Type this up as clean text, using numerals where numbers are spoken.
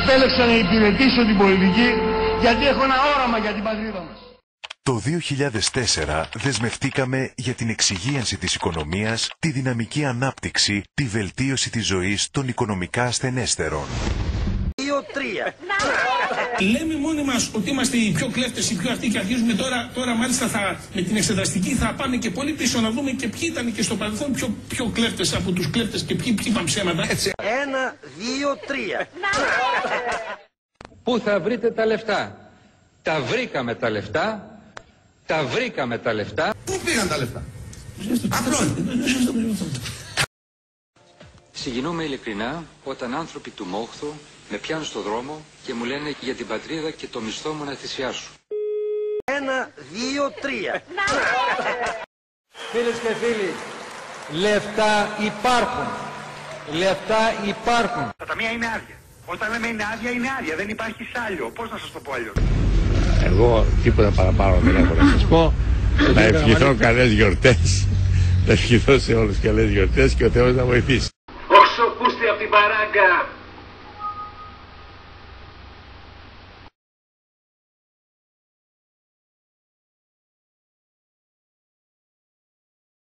Επέλεξα να υπηρετήσω την πολιτική γιατί έχω ένα όραμα για την πατρίδα μας. Το 2004 δεσμευτήκαμε για την εξυγίανση της οικονομίας, τη δυναμική ανάπτυξη, τη βελτίωση της ζωής των οικονομικά ασθενέστερων. 2-3. Λέμε μόνοι μας ότι είμαστε οι πιο κλέφτες, οι πιο αυτοί και αρχίζουμε τώρα μάλιστα με την εξεταστική θα πάμε και πολύ πίσω να δούμε και ποιοι ήταν και στο παρελθόν πιο κλέφτες από τους κλέφτες και ποιοι είπαν ψέματα. 1, 2, 3. Πού θα βρείτε τα λεφτά? Τα βρήκαμε τα λεφτά. Τα βρήκαμε τα λεφτά. Πού πήγαν τα λεφτά? Συγκινούμε ειλικρινά όταν άνθρωποι του Μόχθου με πιάνουν στο δρόμο και μου λένε για την πατρίδα και το μισθό μου να θυσιάσω. 1, 2, 3. Φίλες και φίλοι, λεφτά υπάρχουν. Λεφτά υπάρχουν. Τα ταμεία είναι άδεια. Όταν λέμε είναι άδεια, είναι άδεια. Δεν υπάρχει σάλιο. Πώς να σας το πω αλλιώς? Εγώ τίποτα παραπάνω δεν έχω να σας πω. Να ευχηθώ καλές γιορτές. Να ευχηθώ σε όλους καλές γιορτές και ο Θεός να βοηθήσει. Όσο ακούστε από την παράγκα